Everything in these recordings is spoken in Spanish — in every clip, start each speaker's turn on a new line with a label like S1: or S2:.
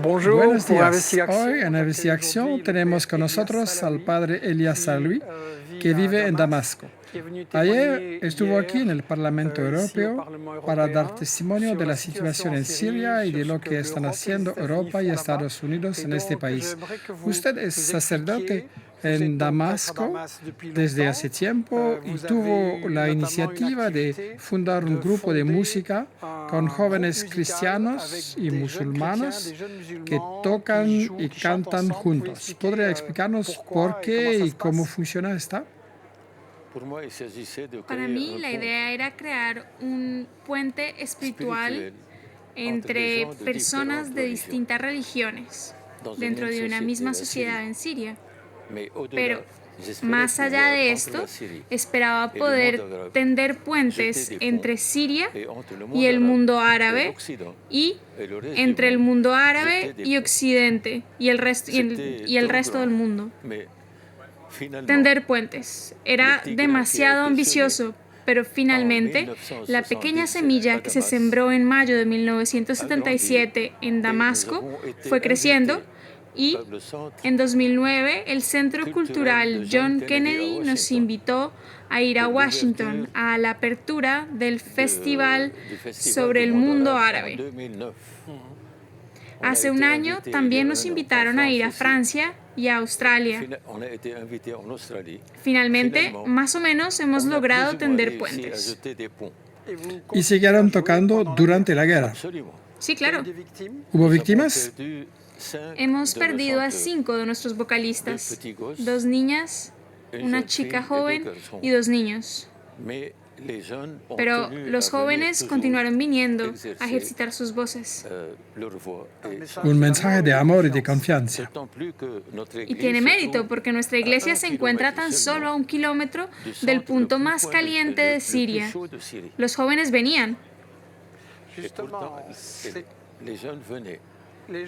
S1: Buenos días. Hoy en Investigación tenemos con nosotros al padre Elias Salui, que vive en Damasco. Ayer estuvo aquí en el Parlamento Europeo para dar testimonio de la situación en Siria y de lo que están haciendo Europa y Estados Unidos en este país. Usted es sacerdote en Damasco desde hace tiempo y tuvo la iniciativa de fundar un grupo de música con jóvenes cristianos y musulmanes que tocan y cantan juntos. ¿Podría explicarnos por qué y cómo funciona esta?
S2: Para mí, la idea era crear un puente espiritual entre personas de distintas religiones dentro de una misma sociedad en Siria. Pero más allá de esto, esperaba poder tender puentes entre Siria y el mundo árabe y entre el mundo árabe y Occidente y el resto del mundo. Tender puentes. Era demasiado ambicioso, pero finalmente la pequeña semilla que se sembró en mayo de 1977 en Damasco fue creciendo y en 2009 el Centro Cultural John Kennedy nos invitó a ir a Washington a la apertura del Festival sobre el Mundo Árabe. Hace un año también nos invitaron a ir a Francia y a Australia. Finalmente, más o menos hemos logrado tender puentes.
S1: ¿Y siguieron tocando durante la guerra?
S2: Sí, claro.
S1: ¿Hubo víctimas?
S2: Hemos perdido a 5 de nuestros vocalistas, 2 niñas, una chica joven y 2 niños. Pero los jóvenes continuaron viniendo a ejercitar sus voces.
S1: Un mensaje de amor y de confianza.
S2: Y tiene mérito porque nuestra iglesia se encuentra tan solo a 1 kilómetro del punto más caliente de Siria. Los jóvenes venían.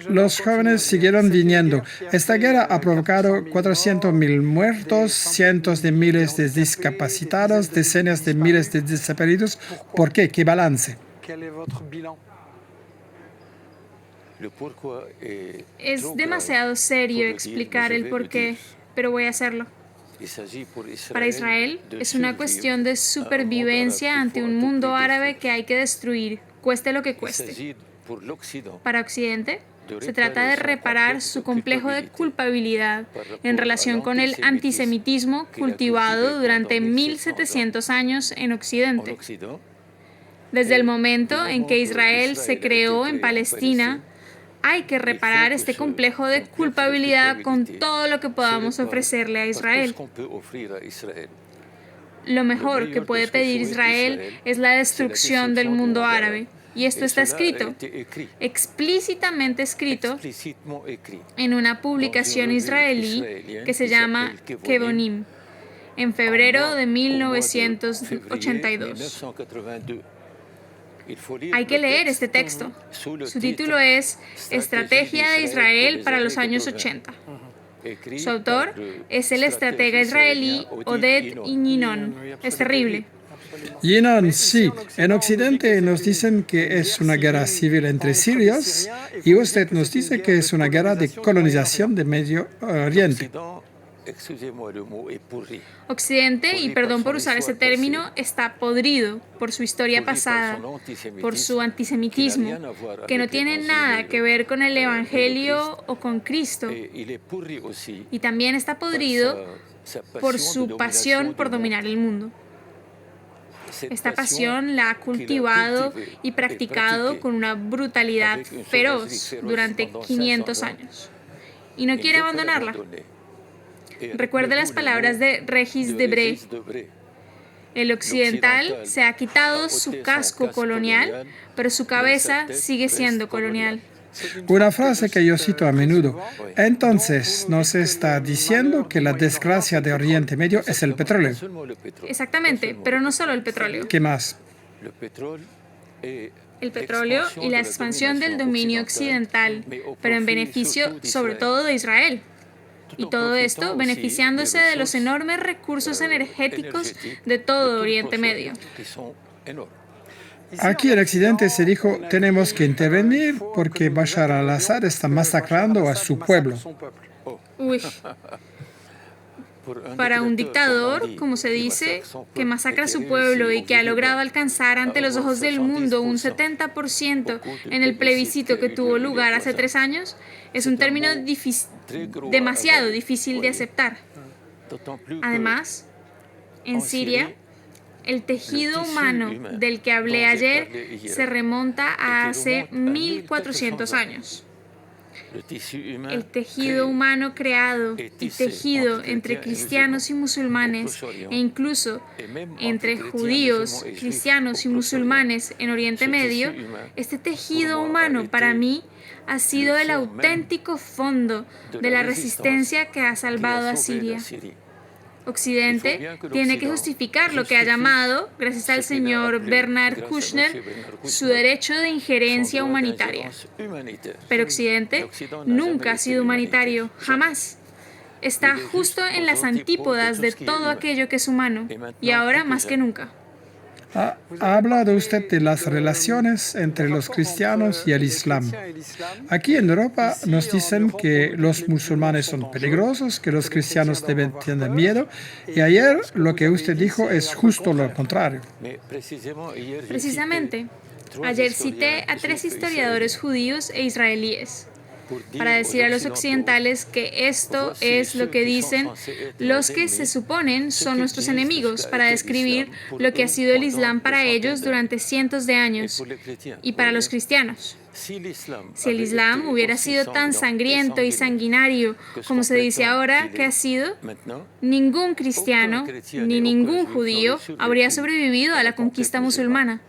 S1: Los jóvenes siguieron viniendo. Esta guerra ha provocado 400.000 muertos, cientos de miles de discapacitados, decenas de miles de desaparecidos. ¿Por qué? ¿Qué balance?
S2: Es demasiado serio explicar el por qué, pero voy a hacerlo. Para Israel es una cuestión de supervivencia ante un mundo árabe que hay que destruir, cueste lo que cueste. Para Occidente, se trata de reparar su complejo de culpabilidad en relación con el antisemitismo cultivado durante 1700 años en Occidente. Desde el momento en que Israel se creó en Palestina, hay que reparar este complejo de culpabilidad con todo lo que podamos ofrecerle a Israel. Lo mejor que puede pedir Israel es la destrucción del mundo árabe. Y esto está escrito, explícitamente escrito, en una publicación israelí que se llama Kevonim, en febrero de 1982. Hay que leer este texto. Su título es Estrategia de Israel para los años 80. Su autor es el estratega israelí Oded Yinon. Es terrible.
S1: Yinon, sí. En Occidente nos dicen que es una guerra civil entre sirios y usted nos dice que es una guerra de colonización de Medio Oriente.
S2: Occidente, y perdón por usar ese término, está podrido por su historia pasada, por su antisemitismo, que no tiene nada que ver con el Evangelio o con Cristo. Y también está podrido por su pasión por dominar el mundo. Esta pasión la ha cultivado y practicado con una brutalidad feroz durante 500 años. Y no quiere abandonarla. Recuerde las palabras de Regis Debray. El occidental se ha quitado su casco colonial, pero su cabeza sigue siendo colonial.
S1: Una frase que yo cito a menudo. Entonces, nos está diciendo que la desgracia de Oriente Medio es el petróleo.
S2: Exactamente, pero no solo el petróleo.
S1: ¿Qué más?
S2: El petróleo y la expansión del dominio occidental, pero en beneficio sobre todo de Israel. Y todo esto beneficiándose de los enormes recursos energéticos de todo Oriente Medio.
S1: Aquí en Occidente se dijo, tenemos que intervenir porque Bashar al-Assad está masacrando a su pueblo.
S2: Uy. Para un dictador, como se dice, que masacra a su pueblo y que ha logrado alcanzar ante los ojos del mundo un 70% en el plebiscito que tuvo lugar hace 3 años, es un término demasiado difícil de aceptar. Además, en Siria, el tejido humano del que hablé ayer se remonta a hace 1400 años. El tejido humano creado y tejido entre cristianos y musulmanes e incluso entre judíos, cristianos y musulmanes en Oriente Medio, este tejido humano para mí ha sido el auténtico fondo de la resistencia que ha salvado a Siria. Occidente tiene que justificar lo que ha llamado, gracias al señor Bernard Kouchner, su derecho de injerencia humanitaria. Pero Occidente nunca ha sido humanitario, jamás. Está justo en las antípodas de todo aquello que es humano, y ahora más que nunca.
S1: Ha hablado usted de las relaciones entre los cristianos y el Islam. Aquí en Europa nos dicen que los musulmanes son peligrosos, que los cristianos deben tener miedo, y ayer lo que usted dijo es justo lo contrario.
S2: Precisamente, ayer cité a 3 historiadores judíos e israelíes para decir a los occidentales que esto es lo que dicen los que se suponen son nuestros enemigos, para describir lo que ha sido el Islam para ellos durante cientos de años y para los cristianos. Si el Islam hubiera sido tan sangriento y sanguinario como se dice ahora que ha sido, ningún cristiano ni ningún judío habría sobrevivido a la conquista musulmana.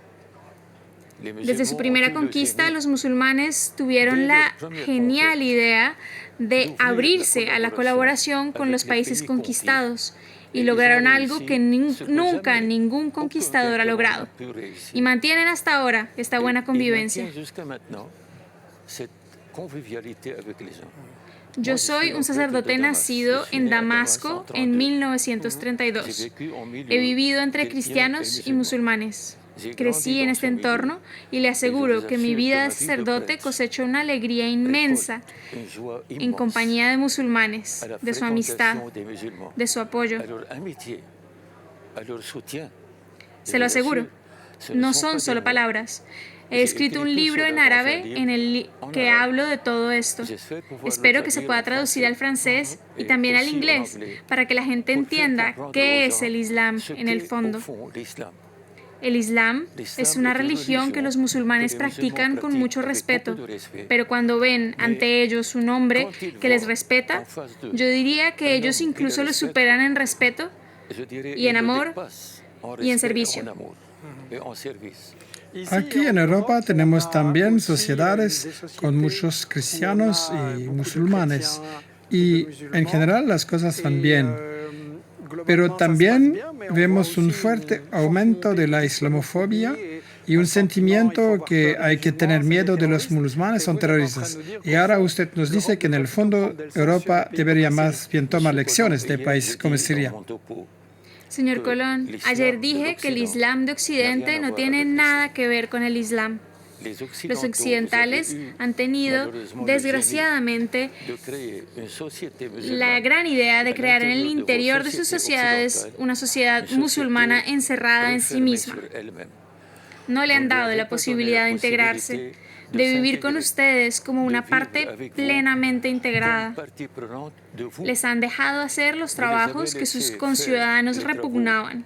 S2: Desde su primera conquista, los musulmanes tuvieron la genial idea de abrirse a la colaboración con los países conquistados y lograron algo que nunca ningún conquistador ha logrado. Y mantienen hasta ahora esta buena convivencia. Yo soy un sacerdote nacido en Damasco en 1932. He vivido entre cristianos y musulmanes. Crecí en este entorno y le aseguro que mi vida de sacerdote cosechó una alegría inmensa en compañía de musulmanes, de su amistad, de su apoyo. Se lo aseguro, no son solo palabras. He escrito un libro en árabe en el que hablo de todo esto. Espero que se pueda traducir al francés y también al inglés para que la gente entienda qué es el Islam en el fondo. El Islam es una religión que los musulmanes practican con mucho respeto, pero cuando ven ante ellos un hombre que les respeta, yo diría que ellos incluso lo superan en respeto y en amor y en servicio.
S1: Aquí en Europa tenemos también sociedades con muchos cristianos y musulmanes, y en general las cosas van bien. Pero también vemos un fuerte aumento de la islamofobia y un sentimiento que hay que tener miedo de los musulmanes, son terroristas. Y ahora usted nos dice que en el fondo Europa debería más bien tomar lecciones de países como Siria.
S2: Señor Colón, ayer dije que el Islam de Occidente no tiene nada que ver con el Islam. Los occidentales han tenido, desgraciadamente, la gran idea de crear en el interior de sus sociedades una sociedad musulmana encerrada en sí misma. No le han dado la posibilidad de integrarse, de vivir con ustedes como una parte plenamente integrada. Les han dejado hacer los trabajos que sus conciudadanos repugnaban.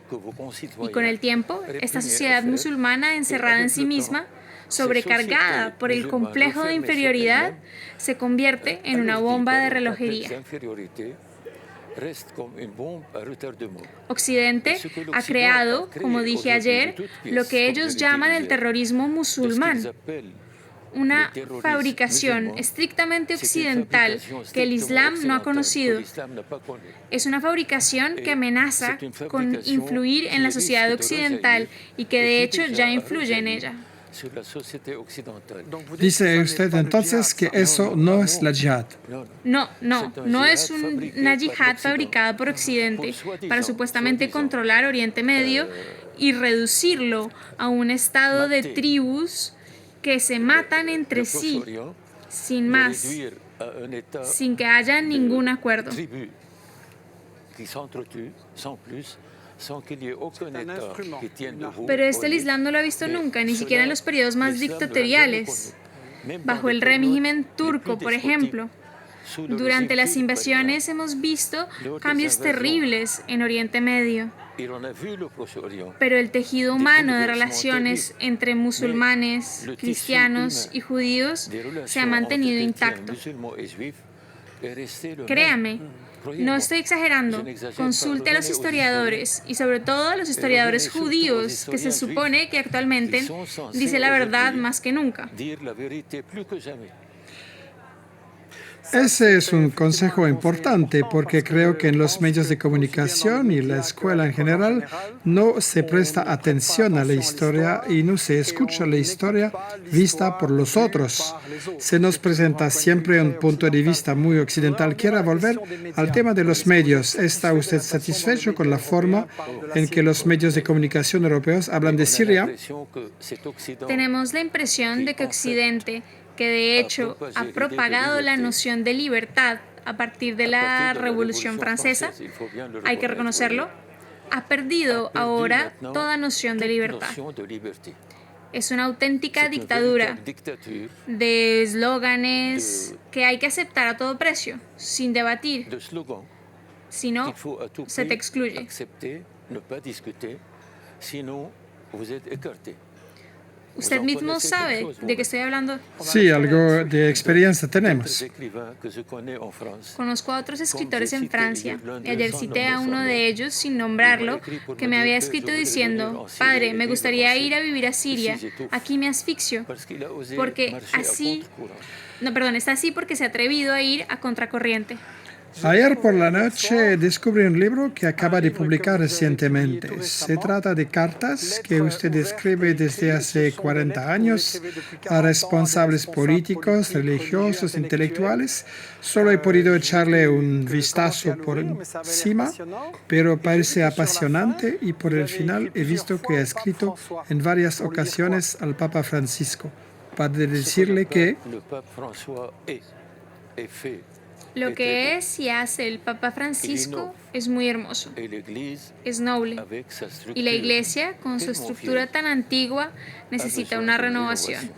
S2: Y con el tiempo, esta sociedad musulmana encerrada en sí misma, sobrecargada por el complejo de inferioridad, se convierte en una bomba de relojería. Occidente ha creado, como dije ayer, lo que ellos llaman el terrorismo musulmán, una fabricación estrictamente occidental que el Islam no ha conocido. Es una fabricación que amenaza con influir en la sociedad occidental y que de hecho ya influye en ella.
S1: Dice usted entonces que eso no es la yihad.
S2: No es una yihad fabricada por Occidente para supuestamente controlar Oriente Medio y reducirlo a un estado de tribus que se matan entre sí, sin más, sin que haya ningún acuerdo. Pero esto el Islam no lo ha visto nunca, ni siquiera en los periodos más dictatoriales. Bajo el régimen turco, por ejemplo. Durante las invasiones hemos visto cambios terribles en Oriente Medio. Pero el tejido humano de relaciones entre musulmanes, cristianos y judíos se ha mantenido intacto. Créame, no estoy exagerando. Consulte a los historiadores y sobre todo a los historiadores judíos, que se supone que actualmente dicen la verdad más que nunca.
S1: Ese es un consejo importante porque creo que en los medios de comunicación y la escuela en general no se presta atención a la historia y no se escucha la historia vista por los otros. Se nos presenta siempre un punto de vista muy occidental. Quiero volver al tema de los medios. ¿Está usted satisfecho con la forma en que los medios de comunicación europeos hablan de Siria?
S2: Tenemos la impresión de que Occidente, que de hecho ha propagado la noción de libertad a partir de la Revolución Francesa, hay que reconocerlo, ha perdido ahora toda noción de libertad. Es una auténtica dictadura de eslóganes que hay que aceptar a todo precio, sin debatir. Si no, se te excluye. Usted mismo sabe de qué estoy hablando.
S1: Sí, algo de experiencia tenemos.
S2: Conozco a otros escritores en Francia y ayer cité a uno de ellos, sin nombrarlo, que me había escrito diciendo: padre, me gustaría ir a vivir a Siria, aquí me asfixio, porque está así porque se ha atrevido a ir a contracorriente.
S1: Ayer por la noche descubrí un libro que acaba de publicar recientemente. Se trata de cartas que usted escribe desde hace 40 años a responsables políticos, religiosos, intelectuales. Solo he podido echarle un vistazo por encima, pero parece apasionante y por el final he visto que ha escrito en varias ocasiones al Papa Francisco para decirle que
S2: lo que es y hace el Papa Francisco es muy hermoso, es noble, y la Iglesia, con su estructura tan antigua, necesita una renovación.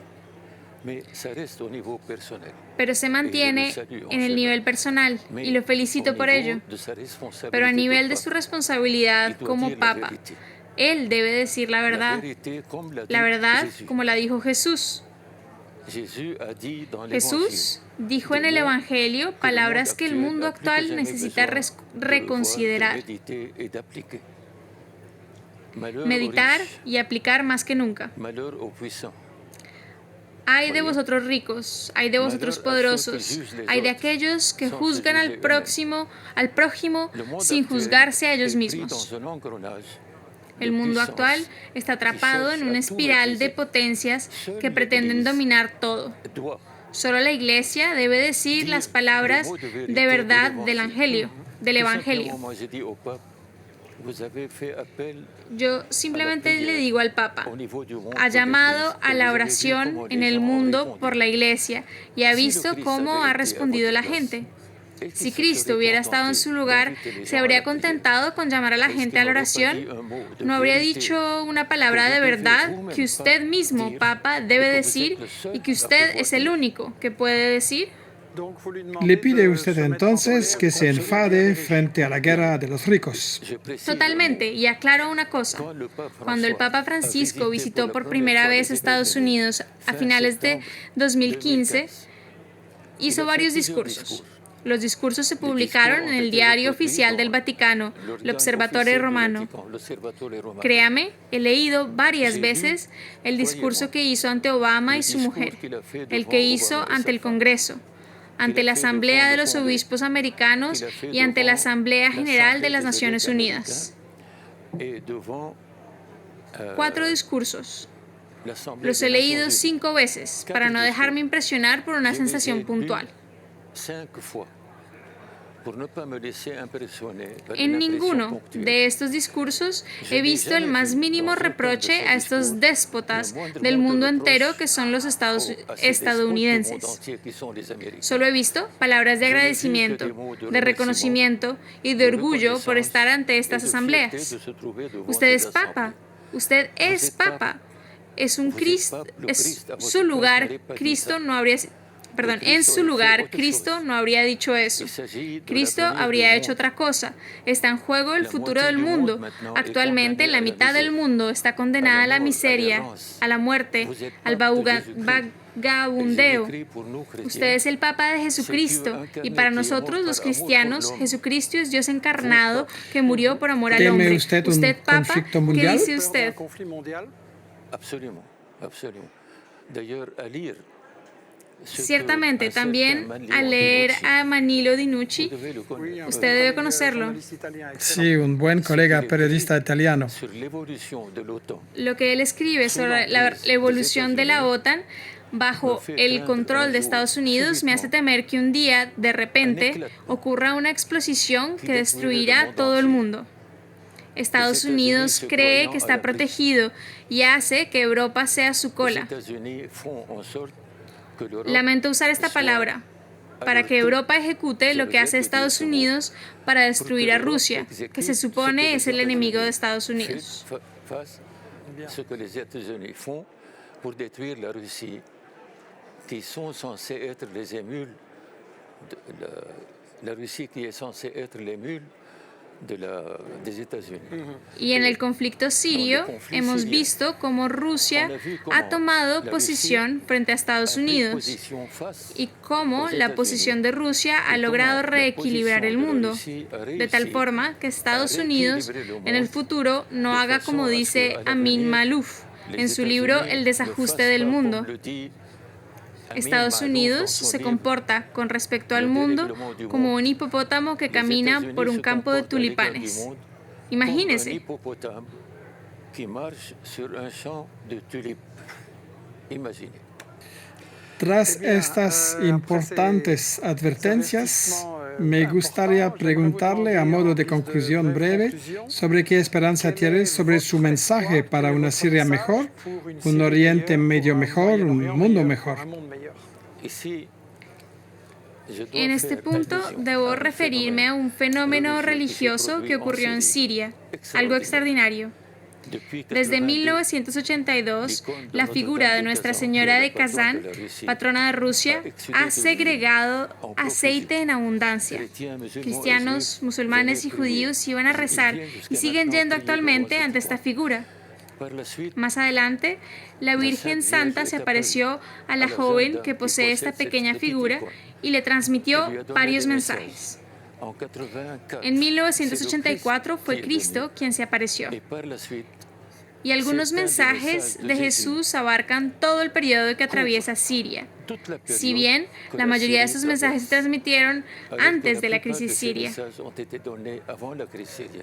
S2: Pero se mantiene en el nivel personal, y lo felicito por ello. Pero a nivel de su responsabilidad como Papa, él debe decir la verdad como la dijo Jesús. Jesús dijo en el Evangelio palabras que el mundo actual necesita reconsiderar, meditar y aplicar más que nunca. Ay de vosotros ricos, ay de vosotros poderosos, ay de aquellos que juzgan al prójimo sin juzgarse a ellos mismos. El mundo actual está atrapado en una espiral de potencias que pretenden dominar todo. Solo la Iglesia debe decir las palabras de verdad del Evangelio. Yo simplemente le digo al Papa: ha llamado a la oración en el mundo por la Iglesia y ha visto cómo ha respondido la gente. Si Cristo hubiera estado en su lugar, ¿se habría contentado con llamar a la gente a la oración? ¿No habría dicho una palabra de verdad que usted mismo, Papa, debe decir y que usted es el único que puede decir?
S1: Le pide usted entonces que se enfade frente a la guerra de los ricos.
S2: Totalmente, y aclaro una cosa. Cuando el Papa Francisco visitó por primera vez Estados Unidos a finales de 2015, hizo varios discursos. Los discursos se publicaron en el diario oficial del Vaticano, el Observatore Romano. Créame, he leído varias veces el discurso que hizo ante Obama y su mujer, el que hizo ante el Congreso, ante la Asamblea de los Obispos Americanos y ante la Asamblea General de las Naciones Unidas. 4 discursos. Los he leído 5 veces para no dejarme impresionar por una sensación puntual. En ninguno de estos discursos he visto el más mínimo reproche a estos déspotas del mundo entero que son los estadounidenses. Solo he visto palabras de agradecimiento, de reconocimiento y de orgullo por estar ante estas asambleas. Usted es papa. Usted es papa. Es su lugar. En su lugar, Cristo no habría dicho eso. Cristo habría hecho otra cosa. Está en juego el futuro del mundo. Actualmente, la mitad del mundo está condenada a la miseria, a la muerte, al vagabundeo. Usted es el Papa de Jesucristo. Y para nosotros, los cristianos, Jesucristo es Dios encarnado que murió por amor al hombre.
S1: ¿Teme usted
S2: Papa, ¿qué dice usted? Ciertamente, también al leer a Manilo Dinucci, usted debe conocerlo.
S1: Sí, un buen colega periodista italiano.
S2: Lo que él escribe sobre la evolución de la OTAN bajo el control de Estados Unidos me hace temer que un día, de repente, ocurra una explosión que destruirá todo el mundo. Estados Unidos cree que está protegido y hace que Europa sea su cola. Lamento usar esta palabra, para que Europa ejecute lo que hace Estados Unidos para destruir a Rusia, que se supone es el enemigo de Estados Unidos. Y en el conflicto sirio hemos visto cómo Rusia ha tomado posición frente a Estados Unidos y cómo la posición de Rusia ha logrado reequilibrar el mundo, de tal forma que Estados Unidos en el futuro no haga como dice Amin Maalouf en su libro El desajuste del mundo. Estados Unidos se comporta con respecto al mundo como un hipopótamo que camina por un campo de tulipanes. Imagínese.
S1: Tras estas importantes advertencias, me gustaría preguntarle a modo de conclusión breve sobre qué esperanza tiene sobre su mensaje para una Siria mejor, un Oriente Medio mejor, un mundo mejor.
S2: En este punto debo referirme a un fenómeno religioso que ocurrió en Siria, algo extraordinario. Desde 1982, la figura de Nuestra Señora de Kazán, patrona de Rusia, ha segregado aceite en abundancia. Cristianos, musulmanes y judíos iban a rezar y siguen yendo actualmente ante esta figura. Más adelante, la Virgen Santa se apareció a la joven que posee esta pequeña figura y le transmitió varios mensajes. En 1984 fue Cristo quien se apareció. Y algunos mensajes de Jesús abarcan todo el periodo que atraviesa Siria. Si bien la mayoría de esos mensajes se transmitieron antes de la crisis siria.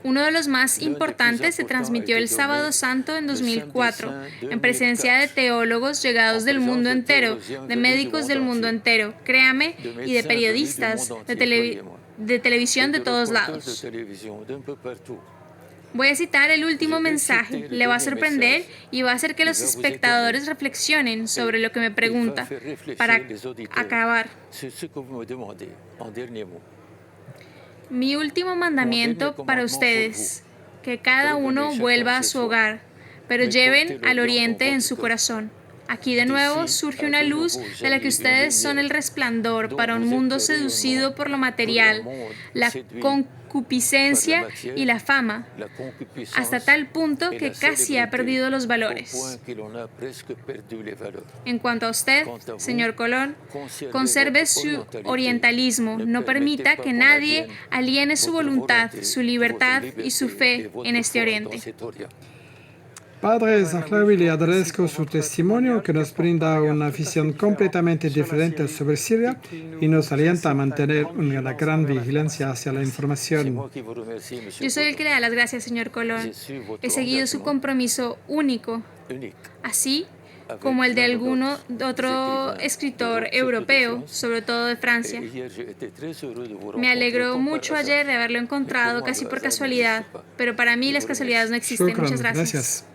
S2: Uno de los más importantes se transmitió el Sábado Santo en 2004, en presencia de teólogos llegados del mundo entero, de médicos del mundo entero, créame, y de periodistas de televisión de todos lados. Voy a citar el último mensaje, le va a sorprender y va a hacer que los espectadores reflexionen sobre lo que me pregunta, para acabar. Mi último mandamiento para ustedes, que cada uno vuelva a su hogar, pero lleven al oriente en su corazón. Aquí de nuevo surge una luz de la que ustedes son el resplandor para un mundo seducido por lo material, la concupiscencia y la fama, hasta tal punto que casi ha perdido los valores. En cuanto a usted, señor Colón, conserve su orientalismo, no permita que nadie aliene su voluntad, su libertad y su fe en este oriente.
S1: Padre Zahlavi, le agradezco su testimonio que nos brinda una visión completamente diferente sobre Siria y nos alienta a mantener una gran vigilancia hacia la información.
S2: Yo soy el que le da las gracias, señor Colón. He seguido su compromiso único. Así como el de algún otro escritor europeo, sobre todo de Francia. Me alegró mucho ayer de haberlo encontrado casi por casualidad, pero para mí las casualidades no existen. Muchas gracias.